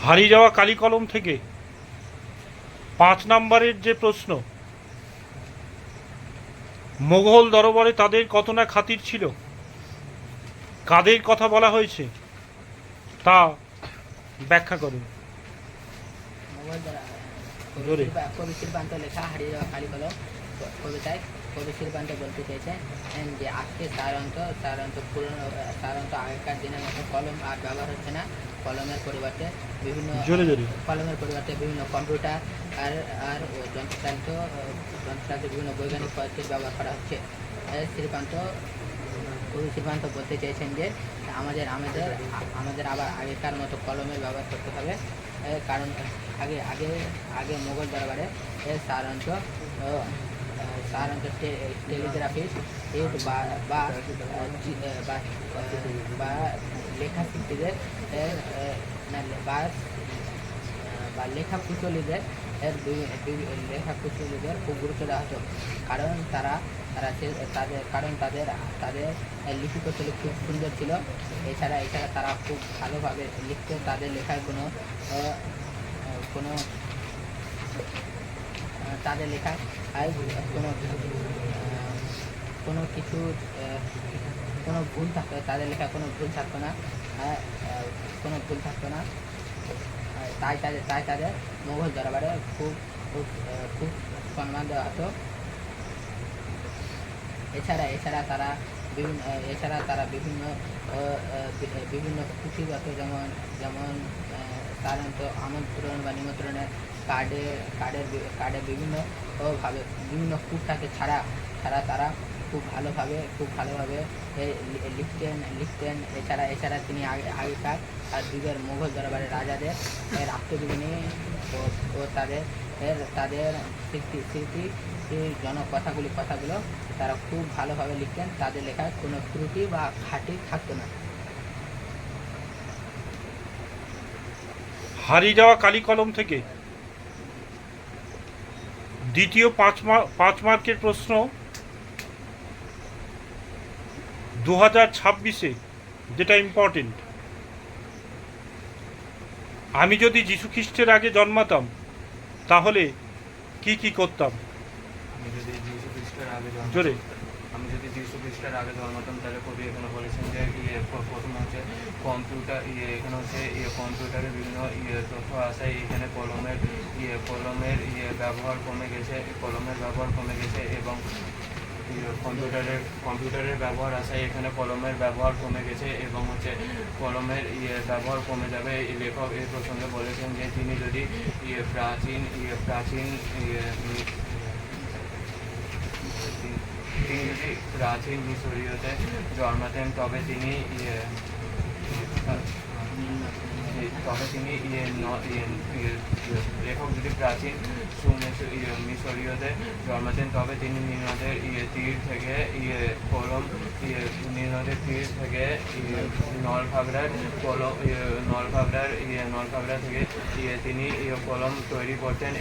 হারিয়ে যাওয়া কালি কলম থেকে 5 নম্বরের যে প্রশ্ন, মোগল দরবারে তাদের কত না খাতির ছিল, কাদের কথা বলা হয়েছে তা ব্যাখ্যা করুন। জোরে। কবি শিল্পান্ত লেখা হারিয়ে যাওয়া কালি কলম কবিতায় কবি শিল্পান্ত বলতে চেয়েছেন যে আজকে সাধারণত আগেকার দিনের মতো কলম আর ব্যবহার হচ্ছে না। কলমের পরিবর্তে বিভিন্ন কম্পিউটার আর যন্ত্রচালিত বিভিন্ন বৈজ্ঞানিক পদ্ধতির ব্যবহার করা হচ্ছে। কবি শিল্পান্ত বলতে চেয়েছেন যে আমাদের আবার আগেকার মতো কলমের ব্যবহার করতে হবে, কারণ আগে মোগল দরবারে সাধারণত টেলিগ্রাফিস্ট বা লেখা শিল্পীদের বা লেখা কুশলীদের খুব গুরুত্ব দেওয়া হতো, কারণ তাদের লিখিত শৈলী খুব সুন্দর ছিল। এছাড়া তারা খুব ভালোভাবে লিখত। তাদের লেখায় তাদের লেখায় কোনো ভুল থাকতো, তাদের লেখায় কোনো ভুল থাকতো না। তাই তাদের মোগল দরবারে খুব সম্মান দেওয়া হতো। এছাড়া তারা বিভিন্ন পুঁথিগত যেমন সাধারণত আমন্ত্রণ বা নিমন্ত্রণের কার্ডে বিভিন্ন কূটটাকে ছাড়া তারা খুব ভালোভাবে লিখতেন। এছাড়া তিনি আগেকার যুগের মোগল দরবারের রাজাদের আত্মজীবনী ও তাদের স্মৃতি কথাগুলো তারা খুব ভালোভাবে লিখতেন। তাদের লেখায় কোনো ত্রুটি বা খাঁটি থাকতো না। হারিয়ে যাওয়া কালি কলম থেকে দ্বিতীয় 5 মার্কের প্রশ্ন, 2026-এ যেটা ইম্পর্টেন্ট, আমি যদি যীশু খ্রিস্টের আগে জন্মাতাম তাহলে কি করতাম? জোরে। আমি যদি যীশু খ্রিস্টের আগে জন্মাতাম তাহলে কবি এখানে বলেছেন যে প্রথম হচ্ছে কম্পিউটার এখানে হচ্ছে কম্পিউটারের বিভিন্ন তথ্য আসায় এখানে কলমের ব্যবহার কমে গেছে এবং কম্পিউটারের ব্যবহার আসায় এখানে কলমের ব্যবহার কমে গেছে এবং হচ্ছে কলমের ব্যবহার কমে যাবে। লেখক এই প্রসঙ্গে বলেছেন যে তিনি যদি প্রাচীন মিশরীয়তে জন্মাতেন তবে তিনি লেখক যদি প্রাচীন মিশরীয়তে জন্মাতেন তবে তিনি নীলনদের তীর থেকে নলখাগড়া থেকে তিনি কলম তৈরি করতেন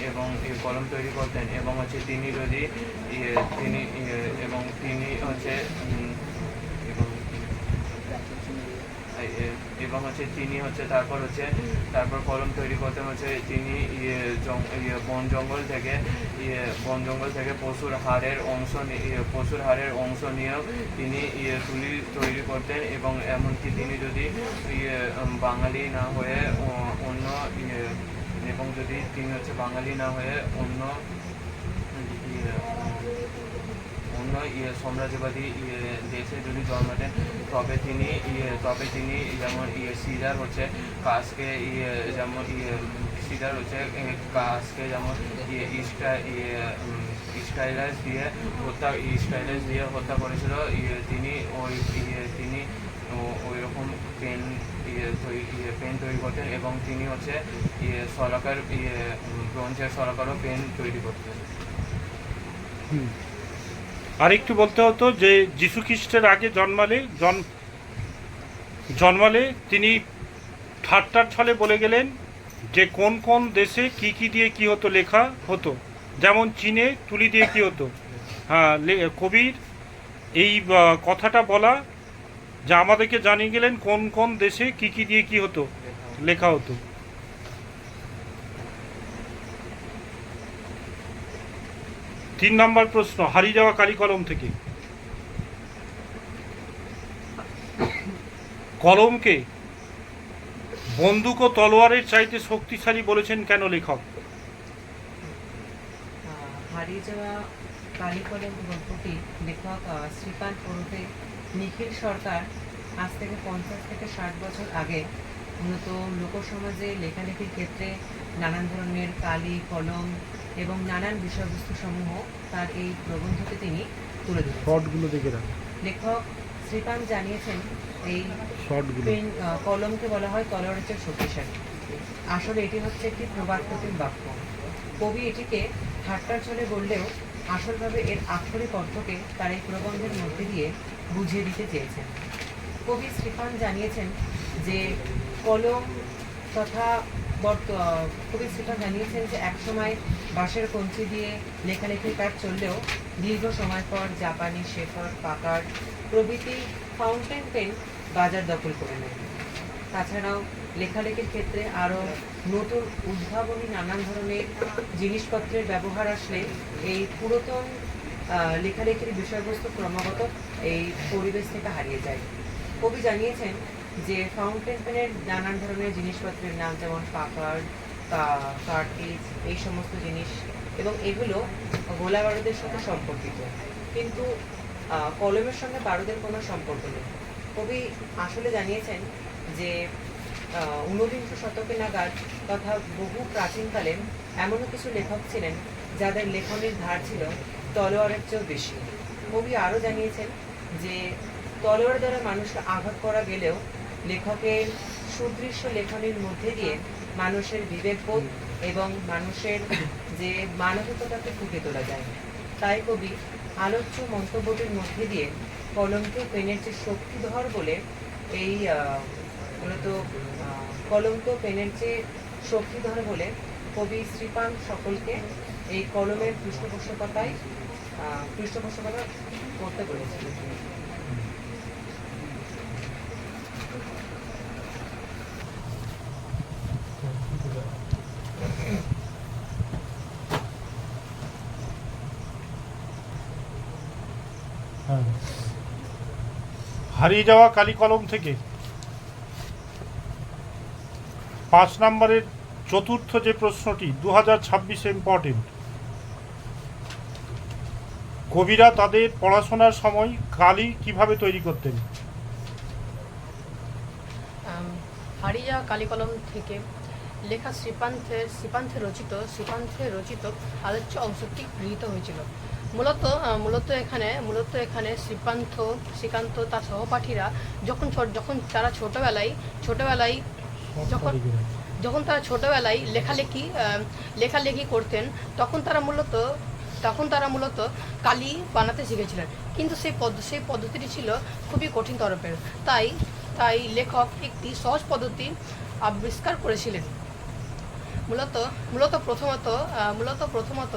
এবং হচ্ছে তিনি তারপর কলম তৈরি করতেন হচ্ছে তিনি বন জঙ্গল থেকে পশুর হাড়ের অংশ নিয়েও তিনি তুলি তৈরি করতেন এবং এমনকি তিনি যদি বাঙালি না হয়ে অন্য সাম্রাজ্যবাদী দেশে যদি জন্মাতেন তবে তিনি যেমন সিজার হচ্ছে কাজকে যেমন স্টাইলাইজ দিয়ে হত্যা করেছিল। তিনি ওই রকম পেন তৈরি করতেন এবং তিনি হচ্ছে শলাকার ব্রোঞ্জের শলাকারও পেন তৈরি করতেন। আর একটু বলতে হতো যে যীশু খ্রিস্টের আগে জন্মালে তিনি ঠাট্টার ছলে বলে গেলেন যে কোন দেশে কি দিয়ে কি হতো, লেখা হতো। যেমন চীনে তুলি দিয়ে কি হতো। হ্যাঁ, কবির এই কথাটা বলা যে আমাদেরকে জানিয়ে গেলেন কোন দেশে কি দিয়ে কি হতো, লেখা হতো। 3 নম্বর প্রশ্ন হারিয়ে যাওয়া কালি কলম থেকে। কলমকে বন্দুক ও তলোয়ারের চাইতে শক্তিশালী বলেছেন কেন লেখক? হারিয়ে যাওয়া কালি কলম গল্পটি লেখক শ্রীকান্ত ওরফে নিখিল সরকার আজ থেকে 50 থেকে 60 বছর আগে মূলত লোকসমাজে লেখালেখির ক্ষেত্রে নানান ধরনের কালি কলম এবং নানান বিষয়বস্তু সমূহ তার এই প্রবন্ধকে তিনি তুলে ধরেছেন। শর্টগুলো দেখে রাখ, লেখক শ্রীকান্ত জানিয়েছেন এই শর্টগুলো। কলমকে বলা হয় তলোয়ারের চেয়ে শক্তিশালী। আসলে এটি হচ্ছে একটি প্রবাদপ্রতিম বাক্য। কবি এটিকে ঠাট্টার ছলে বললেও আসলভাবে এর আক্ষরিক অর্থকে তার এই প্রবন্ধের মধ্যে দিয়ে বুঝিয়ে দিতে চেয়েছেন। কবি শ্রীকান্ত জানিয়েছেন যে কলম তথা কবি শ্রীকান্ত জানিয়েছেন যে একসময় বাঁশের কঞ্চি দিয়ে লেখালেখির কাজ চললেও দীর্ঘ সময় পর জাপানি শেফার পাকার প্রভৃতি ফাউন্টেন পেন বাজার দখল করে নেয়। তাছাড়াও লেখালেখির ক্ষেত্রে আরও নতুন উদ্ভাবনী নানান ধরনের জিনিসপত্রের ব্যবহার আসলে এই পুরাতন লেখালেখির বিষয়বস্তু ক্রমাগত এই পরিবেশ থেকে হারিয়ে যায়। কবি জানিয়েছেন যে ফাউন্টেন পেনের নানান ধরনের জিনিসপত্রের নাম যেমন পাকার, কার্ট্রিজ, এই সমস্ত জিনিস, এবং এগুলো গোলা বারুদের সাথে সম্পর্কিত, কিন্তু কলমের সঙ্গে বারুদের কোনো সম্পর্ক নেই। কবি আসলে জানিয়েছেন যে 19 শতকে নাগাদ তথা বহু প্রাচীনকালে এমনও কিছু লেখক ছিলেন যাদের লেখনের ধার ছিল তলোয়ারের চেয়েও বেশি। কবি আরও জানিয়েছেন যে তলোয়ার দ্বারা মানুষকে আঘাত করা গেলেও লেখকের সুদৃশ্য লেখনের মধ্যে দিয়ে মানুষের বিবেকবোধ এবং মানুষের যে মানবিকতাকে ফুটে তোলা যায়। তাই কবি আলোচ্য মন্তব্যটির মধ্যে দিয়ে কলমকে পেনের চেয়ে শক্তিধর বলে এই মূলত কলমকে পেনের চেয়ে শক্তিধর বলে কবি শ্রীকান্ত সকলকে এই কলমের পৃষ্ঠপোষকতা করতে বলেছেন। হারিয়ে যাওয়া কালি কলম থেকে 5 নম্বরের চতুর্থ যে প্রশ্নটি 2026 ইম্পর্টেন্ট। কবিরা তাদের পড়াশোনার সময় কালি কিভাবে তৈরি করতেন? হারিয়ে যাওয়া কালি কলম থেকে লেখা শ্রীকান্তের রচিত আলোচ্য অংশটি গৃহীত হয়েছিল। মূলত এখানে শ্রীকান্ত তার সহপাঠীরা যখন তারা ছোটবেলায় লেখালেখি করতেন, তখন তারা মূলত কালি বানাতে শিখেছিলেন, কিন্তু সেই পদ্ধতিটি ছিল খুবই কঠিন তরফের। তাই লেখক একটি সহজ পদ্ধতি আবিষ্কার করেছিলেন। মূলত প্রথমত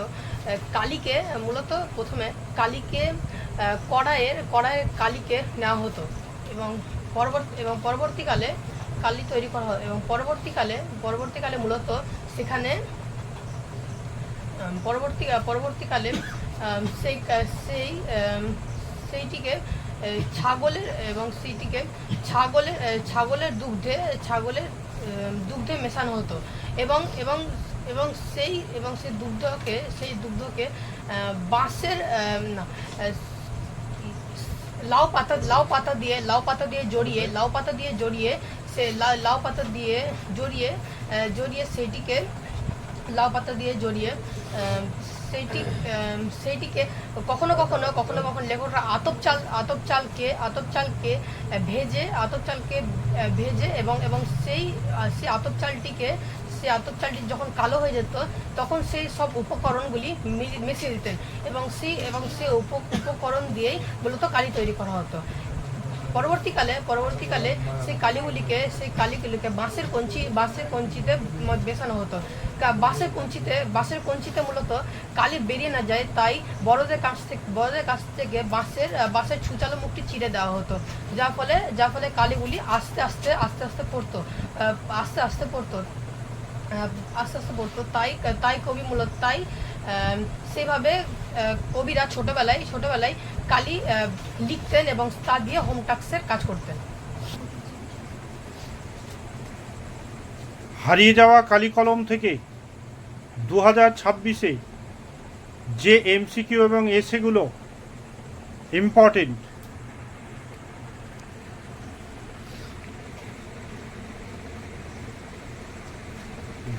কালিকে কড়াইয়ের কালিকে নেওয়া হতো এবং পরবর্তীকালে কালি তৈরি করা হয়, এবং পরবর্তীকালে মূলত সেখানে পরবর্তীকালে সেইটিকে ছাগলের দুগ্ধে মেশানো হতো এবং সেই দুগ্ধকে বাঁশের লাউ পাতা দিয়ে জড়িয়ে সেইটিকে কখনো লেখকরা আতপ চালকে ভেজে এবং সেই আতপ চালটি যখন কালো হয়ে যেত তখন সেই সব উপকরণগুলি মিশিয়ে দিতেন এবং সেই উপকরণ দিয়েই মূলত কালি তৈরি করা হতো। পরবর্তীকালে সেই কালিগুলিকে বাঁশের কঞ্চিতে বেছানো হতো। বাঁশের কঞ্চিতে মূলত কালি বেরিয়ে না যায়, তাই বড়দের কাছ থেকে বাঁশের ছুচালো মুখটি চিরে দেওয়া হতো, যার ফলে কালিগুলি আস্তে আস্তে পড়তো। তাই কবি মূলত সেভাবে কবিরা ছোটবেলায় কালি লিখতেন এবং তা দিয়ে হোম টাস্কের কাজ করতেন। হারিয়ে যাওয়া কালি কলম থেকে 2026-এ যে এমসিকিউ এবং এসেগুলো ইম্পর্টেন্ট,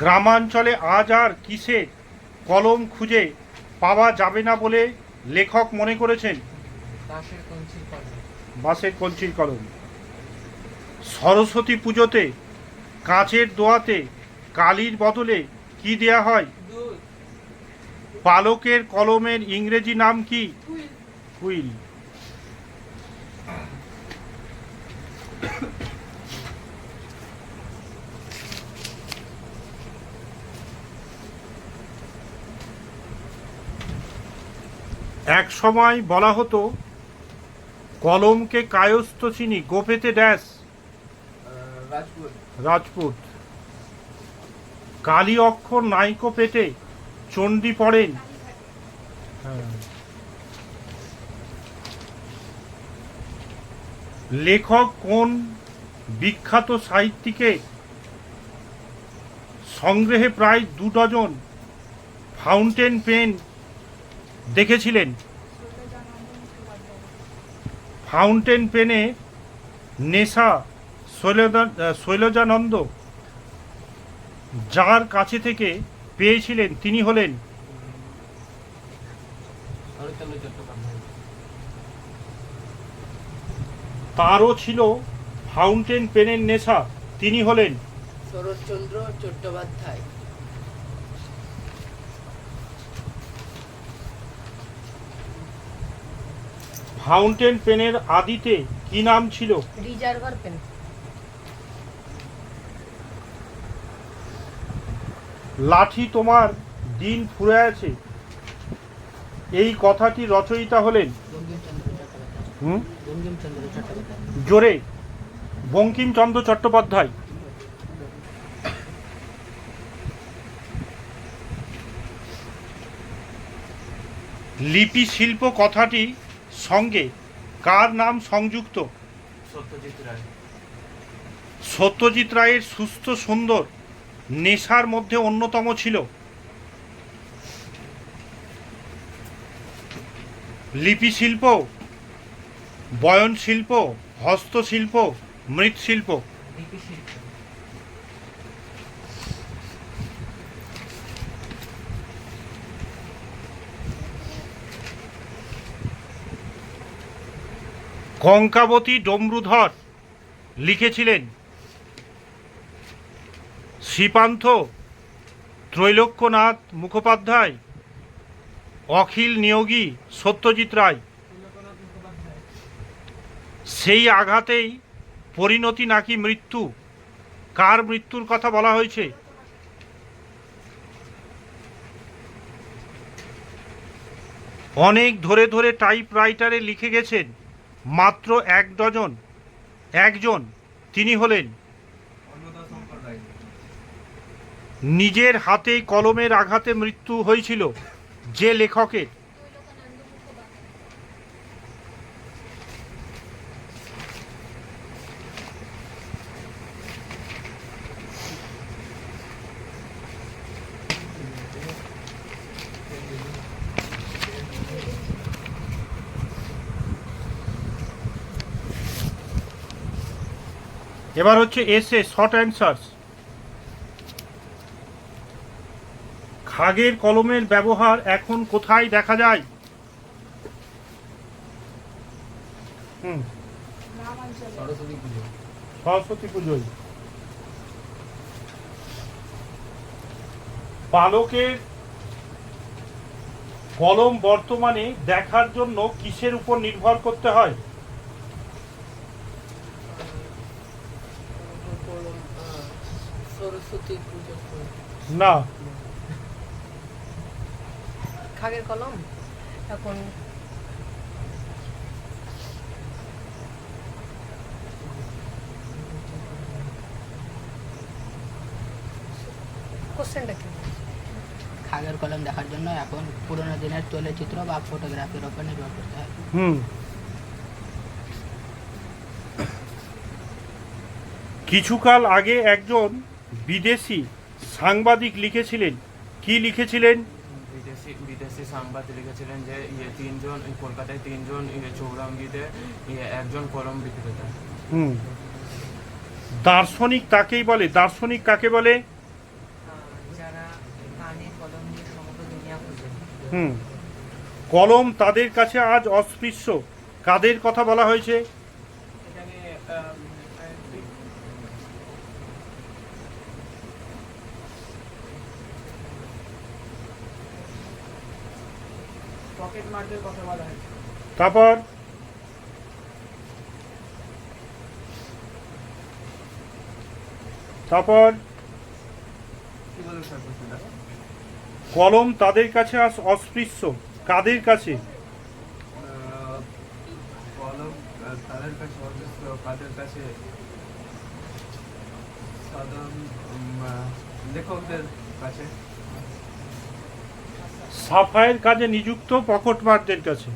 গ্রামাঞ্চলে আজ আর কিসের কলম খুঁজে পাওয়া যাবে না বলে লেখক মনে করেছেন? বাঁশের কঞ্চির কলম। বাঁশের কঞ্চির কলম। সরস্বতী পুজোতে কাঁচের দোয়াতে কালির বদলে কি দেয়া হয়? পালকের কলমের ইংরেজি নাম কি? কুইল। এক সময় বলা হতো কলমকে কায়স্থ চিনি গোপেতে ড্যাশ রাজপুত। কালী অক্ষর নাইকো পেটে চণ্ডী পড়েন। লেখক কোন বিখ্যাত সাহিত্যিকে সংগ্রহে প্রায় 2 ডজন ফাউন্টেন পেন দেখেছিলেন? ফাউন্টেন পেনে নেশা শৈলজানন্দ যার কাছে থেকে পেয়েছিলেন তিনি হলেন? শরৎচন্দ্র চট্টোপাধ্যায়। তারও ছিল ফাউন্টেন পেনের নেশা, তিনি হলেন? শরৎচন্দ্র চট্টোপাধ্যায়। ফাউন্টেন পেনের আদিতে কি নাম ছিল? Reservoir pen. লাঠি তোমার দিন ফুরে আছে, এই কথাটি রচয়িতা হলেন? বঙ্কিমচন্দ্র চট্টোপাধ্যায়। বঙ্কিমচন্দ্র চট্টোপাধ্যায়। জোরে। বঙ্কিমচন্দ্র চট্টোপাধ্যায়। লিপি শিল্প কথাটি সঙ্গে কার নাম সংযুক্ত? সত্যজিৎ রায়। সত্যজিৎ রায়ের সুস্থ সুন্দর নেশার মধ্যে অন্যতম ছিল লিপি শিল্প, বয়ন শিল্প, হস্তশিল্প, মৃৎশিল্প। লিপি শিল্প। কঙ্কাবতী ডমরুধর লিখেছিলেন? শ্রীপান্থ, ত্রৈলোক্যনাথ মুখোপাধ্যায়, অখিল নিয়োগী, সত্যজিৎ রায়। সেই আঘাতেই পরিণতি নাকি মৃত্যু? কার মৃত্যুর কথা বলা হয়েছে? অনেক ধরে ধরে টাইপরাইটারে লিখে গেছেন মাত্র 1 ডজন, একজন, তিনি হলেন? নিজের হাতেই কলমের আঘাতে মৃত্যু হয়েছিল যে লেখকের? এবার হচ্ছে এসে শর্ট অ্যান্সার্স। খাগের কলমের ব্যবহার এখন কোথায় দেখা যায়? সরস্বতী পুজোয়। পালকের কলম বর্তমানে দেখার জন্য কিসের উপর নির্ভর করতে হয়? সরস্বতী পুজো না। খাগের কলম এখন কোশ্চেনটা কি? আগের কলম দেখার জন্য এখন পুরোনো দিনের তৈলচিত্র বা ফটোগ্রাফির ওপর নির্ভর করতে হয়। কিছুকাল আগে একজন বিদেশি সাংবাদিক লিখেছিলেন, কি লিখেছিলেন? বিদেশি সাংবাদিক লিখেছিলেন যে তিনজন কলকাতায় তিনজন চৌরঙ্গিতে একজন কলম বিক্রেতা। দার্শনিক তাকেই বলে। দার্শনিক কাকে বলে? যারা কানে কলম নিয়ে সমগ্র দুনিয়া খুঁজে। কলম তাদের কাছে আজ অস্পৃশ্য, কাদের কথা বলা হয়েছে? এখানে পকেট মারদের কথা বলা হয়েছে। তারপর তারপর কলম তাদের কাছে আজ অস্পৃশ্য, কাদের কাছে? কলম তাদের কাছে অজস্র, কাদের কাছে? সাধারণ লেখকদের কাছে। সাফাইয়ের কাজে নিযুক্ত পকেটমারদের কাছে।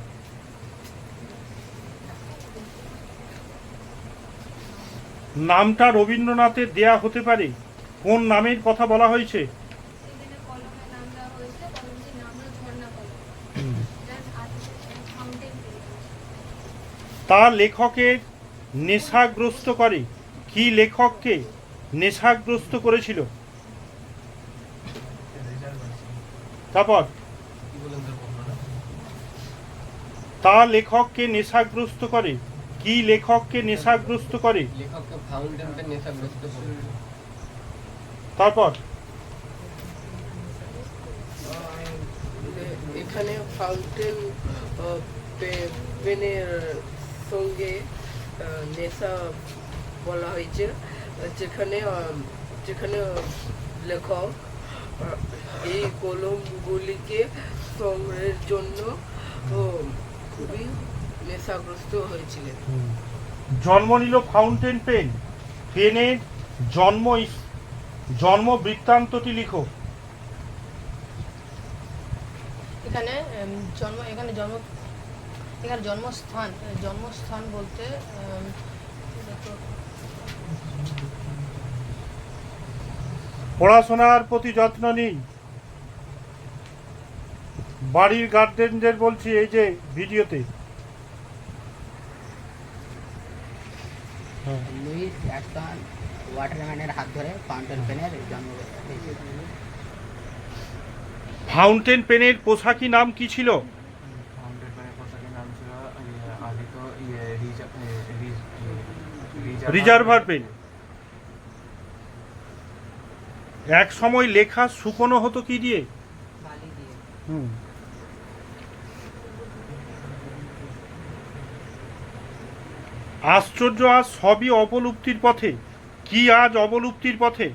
নামটা রবীন্দ্রনাথের দেয়া হতে পারে, কোন নামের কথা বলা হয়েছে? এখানে কলমের নাম দেওয়া হয়েছে, কলমটির নাম হলো ঝর্ণা কলম, যার ফাউন্টেন পেন। তা লেখকের নেশাগ্রস্ত করে, কি লেখককে নেশাগ্রস্ত করেছিল? তারপর তা লেখককে নেশাগ্রস্ত করে, কি লেখককে নেশাগ্রস্ত করে? লেখককে ফাউন্টেন পেন নেশাগ্রস্ত করে। তারপর এখানে ফাউন্টেন পেনের সঙ্গে নেশা বলা হয়েছে, যেখানে যেখানে লেখক এই কলমগুলিকে সংগ্রহের জন্য খুবই নেশাগ্রস্ত হয়েছিলেন। জন্ম নিল ফাউন্টেন পেন, পেনের জন্ম বৃত্তান্তটি লিখো। এখানে জন্মস্থান বলতে পড়াশোনার প্রতি যত্ন নিন। বাড়ির গার্জেনদের বলছি এই যে ভিডিওতে। লুইস অ্যাস্টন ওয়াটারম্যানের হাত ধরে ফাউন্টেন পেনের জন্ম হয়েছিল। ফাউন্টেন পেনের পোশাকি নাম কি ছিল? ফাউন্টেন পেনের পোশাকের নাম ছিল আগে তো রিজার্ভার পেন। এক সময় লেখা শুকনো হতো কি দিয়ে? বালি দিয়ে। আশ্চর্য, আজ সবই অবলুপ্তির পথে। কি আজ অবলুপ্তির পথে?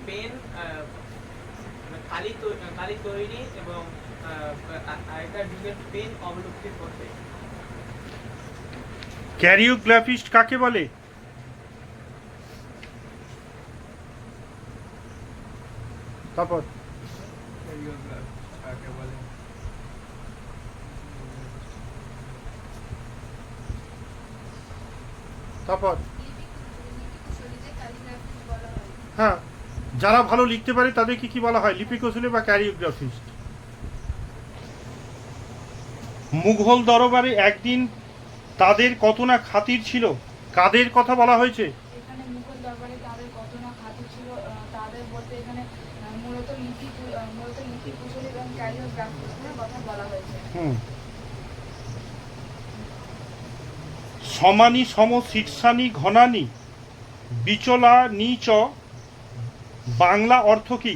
পেন, কালি তৈরি এবং আগেকার যুগের পেন অবলুপ্তির পথে। ক্যারিওগ্রাফিস্ট কাকে বলে? তারপর কাকে বলে? তারপর লিপিকুশলীদের ক্যালিগ্রাফিস্ট বলা হয়। হ্যাঁ, যারা ভালো লিখতে পারে তাদেরকে কি বলা হয়? লিপিকুশলী বা ক্যারিওগ্রাফিস্ট। মুঘল দরবারে একদিন তাদের কত না খাতির ছিল, কাদের কথা বলা হয়েছে? এখানে মুঘল দরবারে তাদের কত না খাতির ছিল, তাদের বলতে এখানে মূলত লিপি কুশলী এবং ক্যালিওগ্রাফিস্টের কথা বলা হয়েছে। সমানি সম শীর্ষানি ঘনানি বিচলা নিচ বাংলা অর্থ কি?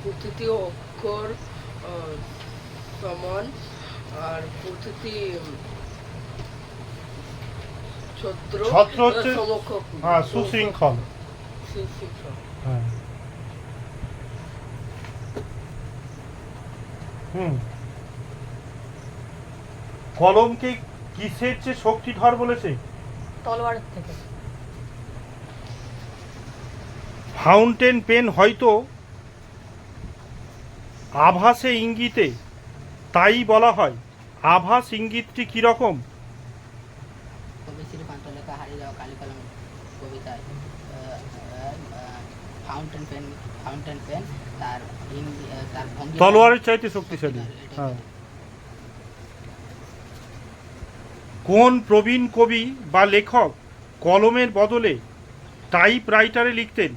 প্রতিটি অক্ষর সমান আর প্রতিটি ছত্র হচ্ছে সমকক্ষ। হ্যাঁ, সুশৃঙ্খল। সুশৃঙ্খল। হ্যাঁ। হুম। কলমকে কিসের চেয়ে শক্তিধর বলেছে? তলোয়ারের থেকে। ফাউন্টেন পেন হয়তো আভাসে ইঙ্গিতে, তাই বলা হয়। আভাস ইঙ্গিতটি কীরকম? কবি শ্রীকান্ত লেখা হারিয়ে যাওয়া কালি কলম কবিতায় ফাউন্টেন পেন তার তার ভঙ্গি তলোয়ারের চাইতে শক্তিশালী। এটাই হ্যাঁ। কোন প্রবীণ কবি বা লেখক কলমের বদলে টাইপরাইটারে লিখতেন?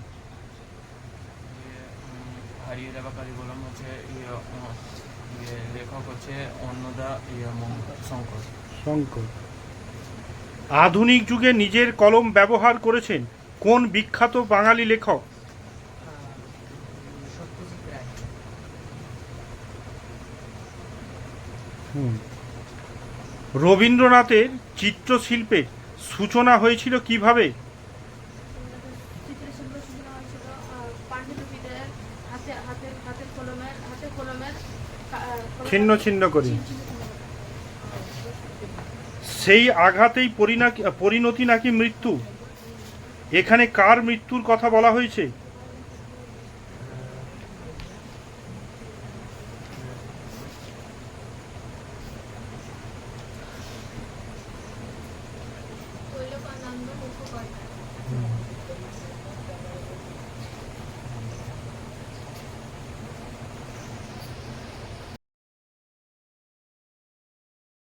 হারিয়ে যাওয়া কালী কলম হচ্ছে লেখক হচ্ছে অন্নদা শঙ্কর। শঙ্কর। আধুনিক যুগে নিজের কলম ব্যবহার করেছেন কোন বিখ্যাত বাঙালি লেখক? সত্যজিৎ রায়। রবীন্দ্রনাথের চিত্রশিল্পের সূচনা হয়েছিল কিভাবে? চিত্রশিল্প সূচনা হয়েছিল পাণ্ডুলিপিদের হাতের কলমের ছিন্ন ছিন্ন করে। সেই আঘাতেই পরিণতি নাকি মৃত্যু? এখানে কার মৃত্যুর কথা বলা হয়েছে? তৈলকানন্দ মুখোপাধ্যায়।